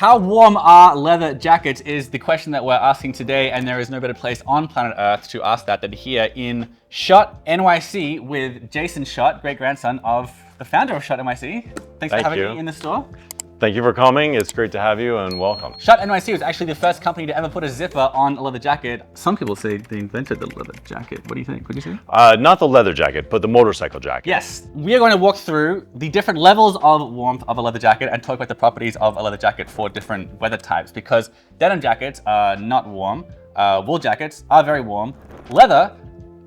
How warm are leather jackets is the question that we're asking today, and there is no better place on planet Earth to ask that than here in Schott NYC with Jason Schott, great-grandson of the founder of Schott NYC. Thanks for having me in the store. Thank you for coming. It's great to have you and welcome. Schott NYC was actually the first company to ever put a zipper on a leather jacket. Some people say they invented the leather jacket. What do you think? What do you say? Not the leather jacket, but the motorcycle jacket. Yes. We are going to walk through the different levels of warmth of a leather jacket and talk about the properties of a leather jacket for different weather types, because denim jackets are not warm. Wool jackets are very warm. Leather,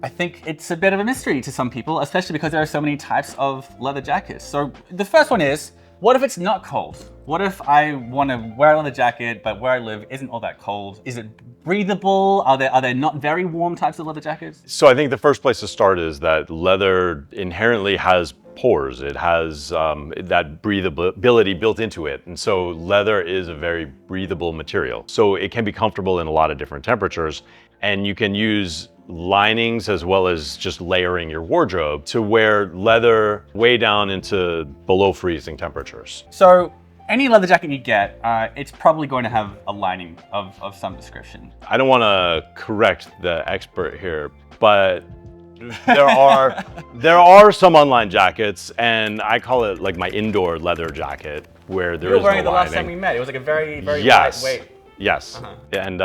I think it's a bit of a mystery to some people, especially because there are so many types of leather jackets. So the first one is, what if it's not cold? What if I want to wear a leather jacket, but where I live isn't all that cold? Is it breathable? Are there not very warm types of leather jackets? So I think the first place to start is that leather inherently has pores. It has that breathability built into it. And so leather is a very breathable material. So it can be comfortable in a lot of different temperatures. And you can use linings as well as just layering your wardrobe to wear leather way down into below freezing temperatures. So any leather jacket you get, it's probably going to have a lining of some description. I don't want to correct the expert here, but there are some unlined jackets, and I call it like my indoor leather jacket, where there is no lining. You were wearing it the last time we met. It was like a very lightweight. Yes. And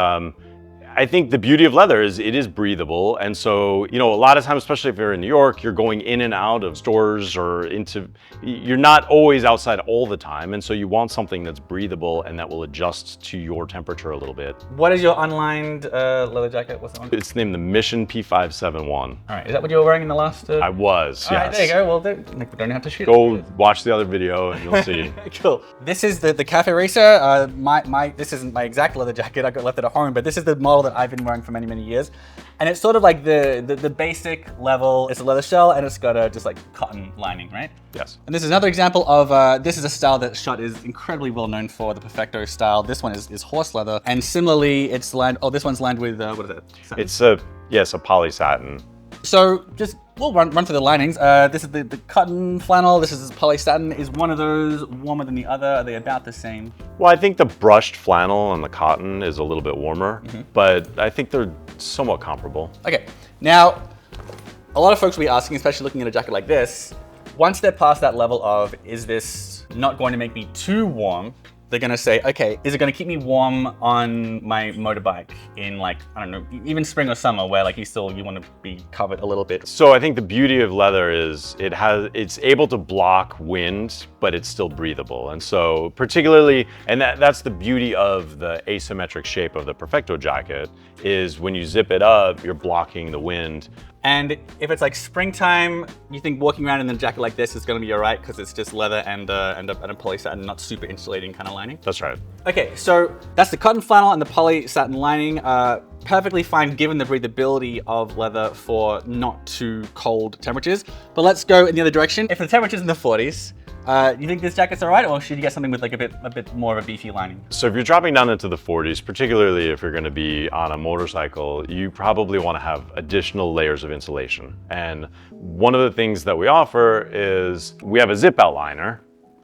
I think the beauty of leather is it is breathable. And so, you know, a lot of times, especially if you're in New York, you're going in and out of stores or you're not always outside all the time. And so you want something that's breathable and that will adjust to your temperature a little bit. What is your unlined leather jacket? What's that one? It's named the Mission P571. All right, is that what you were wearing in the last? I was, yes. All right, there you go. Well, we don't have to shoot. Go watch the other video and you'll see. Cool. This is the Cafe Racer. This isn't my exact leather jacket. I got left it at home, but this is the model that I've been wearing for many, many years. And it's sort of like the basic level. It's a leather shell and it's got a just like cotton lining, right? Yes. And this is another example of, this is a style that Schott is incredibly well known for, the Perfecto style. This one is horse leather. And similarly, it's lined, this one's lined with, what is it? Satin. It's a poly satin. So we'll run through the linings. This is the cotton flannel. This is poly satin. Is one of those warmer than the other? Are they about the same? Well, I think the brushed flannel and the cotton is a little bit warmer, but I think they're somewhat comparable. Okay, now, a lot of folks will be asking, especially looking at a jacket like this, once they're past that level of, is this not going to make me too warm? They're gonna say, okay, is it gonna keep me warm on my motorbike in, like, I don't know, even spring or summer, where like you wanna be covered a little bit? So I think the beauty of leather is it's able to block wind, but it's still breathable. And so particularly, and that's the beauty of the asymmetric shape of the Perfecto jacket, is when you zip it up, you're blocking the wind. And if it's like springtime, you think walking around in a jacket like this is gonna be all right because it's just leather and a poly satin, not super insulating kind of lining? That's right. Okay, so that's the cotton flannel and the poly satin lining. Perfectly fine given the breathability of leather for not too cold temperatures. But let's go in the other direction. If the temperature's in the 40s, you think this jacket's all right, or should you get something with like a bit more of a beefy lining? So if you're dropping down into the 40s, particularly if you're going to be on a motorcycle, you probably want to have additional layers of insulation. And one of the things that we offer is we have a zip out liner.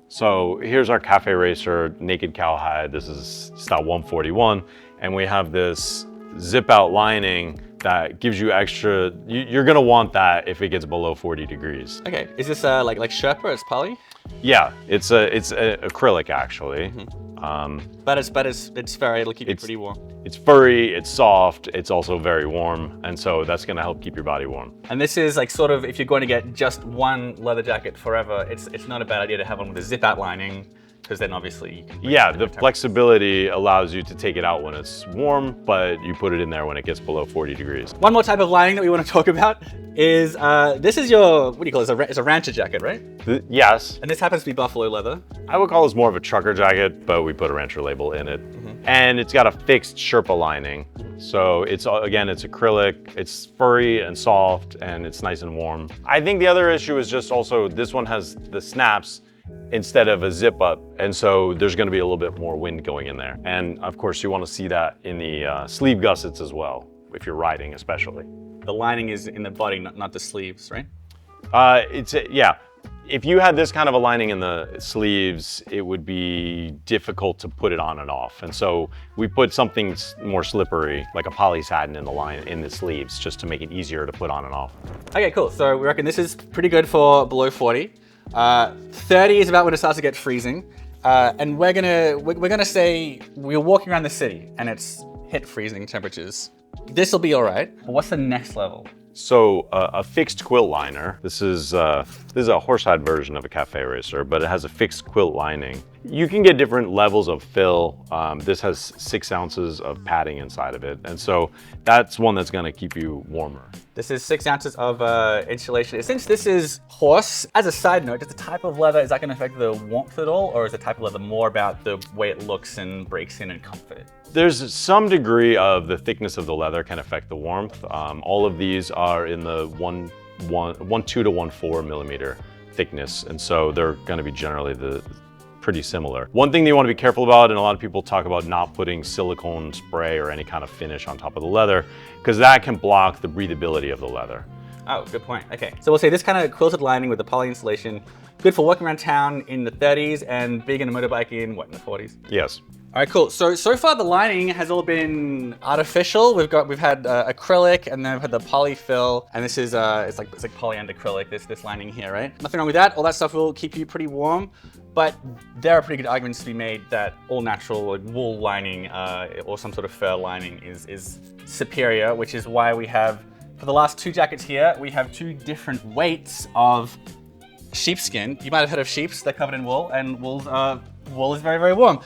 So here's our Cafe Racer naked cowhide. This is style 141, and we have this zip out lining that gives you extra. You're gonna want that if it gets below 40 degrees. Okay, is this like Sherpa? It's poly? Yeah, it's acrylic actually. But it's furry. It'll keep you pretty warm. It's furry. It's soft. It's also very warm, and so that's gonna help keep your body warm. And this is like sort of, if you're going to get just one leather jacket forever, it's not a bad idea to have one with a zip out lining, because then obviously you can... Yeah, the flexibility allows you to take it out when it's warm, but you put it in there when it gets below 40 degrees. One more type of lining that we want to talk about is, this is your, what do you call it? It's a rancher jacket, right? Yes. And this happens to be buffalo leather. I would call this more of a trucker jacket, but we put a rancher label in it. And it's got a fixed Sherpa lining. So it's acrylic, it's furry and soft, and it's nice and warm. I think the other issue is just also, this one has the snaps instead of a zip up. And so there's gonna be a little bit more wind going in there. And of course you wanna see that in the sleeve gussets as well, if you're riding especially. The lining is in the body, not the sleeves, right? Yeah. If you had this kind of a lining in the sleeves, it would be difficult to put it on and off. And so we put something more slippery, like a poly satin in the sleeves, just to make it easier to put on and off. Okay, cool. So we reckon this is pretty good for below 40. 30 is about when it starts to get freezing. And we're gonna say we're walking around the city and it's hit freezing temperatures. This will be all right. But what's the next level? So a fixed quilt liner. This is a horsehide version of a cafe racer, but it has a fixed quilt lining. You can get different levels of fill. This has 6 ounces of padding inside of it. And so that's one that's gonna keep you warmer. This is 6 ounces of insulation. Since this is horse, as a side note, does the type of leather, is that gonna affect the warmth at all? Or is the type of leather more about the way it looks and breaks in and comfort? There's some degree of the thickness of the leather can affect the warmth. All of these are in the 1.2 to 1.4 millimeter thickness. And so they're gonna be generally pretty similar. One thing that you want to be careful about, and a lot of people talk about not putting silicone spray or any kind of finish on top of the leather, because that can block the breathability of the leather. Oh, good point. Okay, so we'll say this kind of quilted lining with the poly insulation, good for walking around town in the 30s and big in a motorbike in what, in the 40s? Yes. All right, cool. So far the lining has all been artificial. We've had acrylic, and then we've had the polyfill, and this is it's like poly and acrylic. This lining here, right? Nothing wrong with that. All that stuff will keep you pretty warm, but there are pretty good arguments to be made that all natural like wool lining or some sort of fur lining is superior, which is why we have, for the last 2 jackets here, we have 2 different weights of sheepskin. You might have heard of sheeps. They're covered in wool, and wool is very, very warm.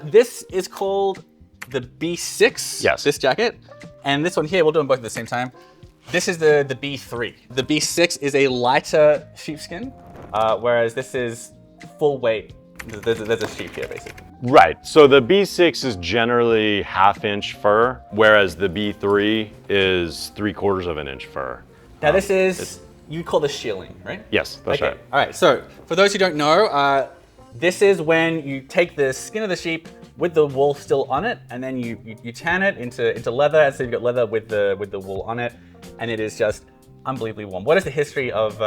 This is called the B6, yes. This jacket. And this one here, we'll do them both at the same time. This is the B3. The B6 is a lighter sheepskin, whereas this is full weight. There's a sheep here, basically. Right, so the B6 is generally 1/2 inch fur, whereas the B3 is 3/4 of an inch fur. Now this is, you call this shearling, right? Yes, that's right. All right, so for those who don't know, this is when you take the skin of the sheep with the wool still on it, and then you tan it into leather, and so you've got leather with the wool on it, and it is just unbelievably warm. What is the history of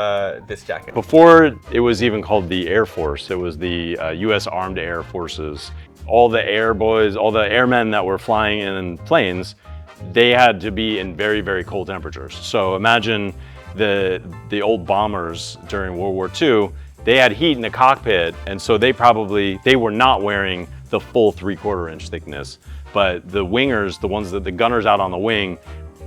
this jacket? Before it was even called the Air Force, it was the U.S. Armed Air Forces. All the air boys, all the airmen that were flying in planes, they had to be in very, very cold temperatures. So imagine the old bombers during World War II, they had heat in the cockpit, and so they were not wearing the full 3/4 inch thickness. But the wingers, the gunners out on the wing,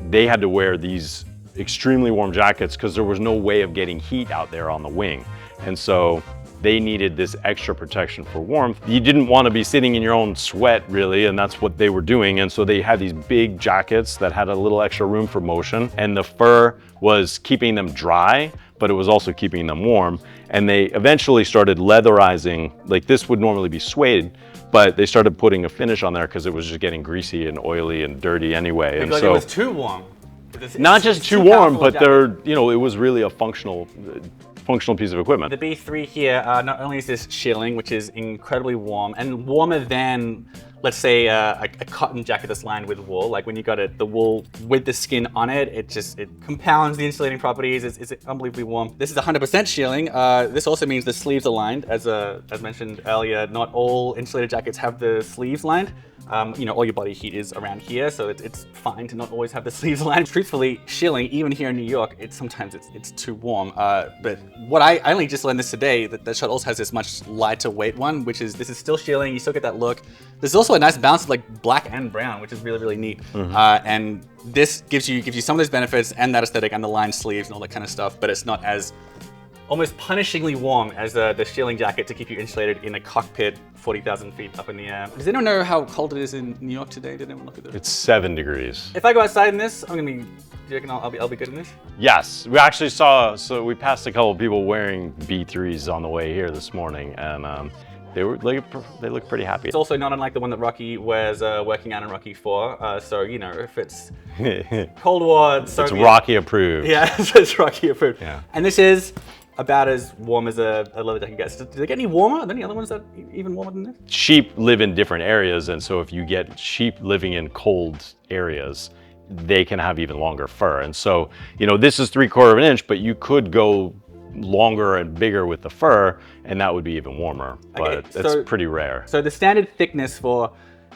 they had to wear these extremely warm jackets because there was no way of getting heat out there on the wing. And so they needed this extra protection for warmth. You didn't want to be sitting in your own sweat, really, and that's what they were doing. And so they had these big jackets that had a little extra room for motion, and the fur was keeping them dry, but it was also keeping them warm. And they eventually started leatherizing, like this would normally be suede, but they started putting a finish on there because it was just getting greasy and oily and dirty anyway. And so it was too warm. Not just too warm, but it was really a functional piece of equipment. The B3 here, not only is this shearling, which is incredibly warm, and warmer than, let's say, a cotton jacket that's lined with wool. Like when you got the wool with the skin on it, it compounds the insulating properties. It's unbelievably warm. This is 100% shearling. This also means the sleeves are lined. As mentioned earlier, not all insulated jackets have the sleeves lined. All your body heat is around here, so it's fine to not always have the sleeves lined. Truthfully, shearling, even here in New York, sometimes it's too warm. But what I only just learned this today, that Schott also has this much lighter weight one, which is, this is still shearling, you still get that look. There's also a nice balance of like black and brown, which is really, really neat. Mm-hmm. And this gives you some of those benefits and that aesthetic and the lined sleeves and all that kind of stuff, but it's not as almost punishingly warm as the shearling jacket to keep you insulated in a cockpit 40,000 feet up in the air. Does anyone know how cold it is in New York today? Did anyone look at it? It's 7 degrees. If I go outside in this, do you reckon I'll be good in this? Yes, we actually we passed a couple of people wearing B3s on the way here this morning, and they look pretty happy. It's also not unlike the one that Rocky wears working out in Rocky 4. So, if it's Cold War, it's Rocky approved. Yeah, it's Rocky approved. Yeah. And this is about as warm as a leather jacket gets. Do they get any warmer? Are there any other ones that are even warmer than this? Sheep live in different areas, and so if you get sheep living in cold areas, they can have even longer fur. And so, this is 3/4 of an inch, but you could go longer and bigger with the fur, and that would be even warmer, but Okay, it's pretty rare. So the standard thickness for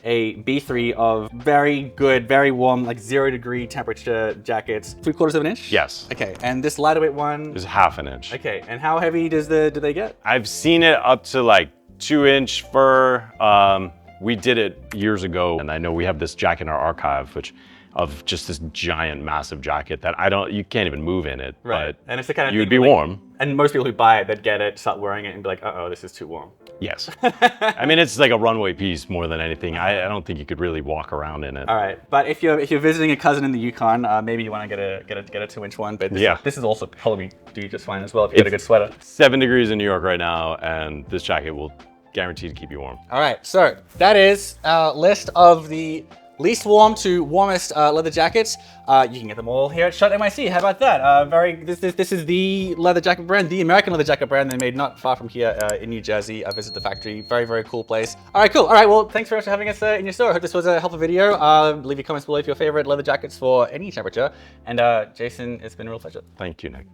a B3 of very good, very warm, like 0-degree temperature jackets, 3/4 of an inch? Yes. Okay, and this lighter weight one? Is 1/2 inch. Okay, and how heavy do they get? I've seen it up to like 2-inch fur. We did it years ago, and I know we have this jacket in our archive, which of just this giant, massive jacket that you can't even move in it. Right, but and it's the kind of you'd thing be like, warm. And most people who buy it, they'd get it, start wearing it, and be like, uh-oh, this is too warm. Yes. I mean, it's like a runway piece more than anything. I don't think you could really walk around in it. All right, but if you're visiting a cousin in the Yukon, maybe you want to get a 2-inch one. But this is also probably do just fine as well if you get a good sweater. 7 degrees in New York right now, and this jacket will guarantee to keep you warm. All right, so that is our list of the least warm to warmest leather jackets. You can get them all here at Schott NYC. How about that? This is the leather jacket brand, the American leather jacket brand they made not far from here in New Jersey. I visited the factory. Very, very cool place. All right, cool. All right, well, thanks very much for having us in your store. I hope this was a helpful video. Leave your comments below for your favorite leather jackets for any temperature. And Jason, it's been a real pleasure. Thank you, Nick.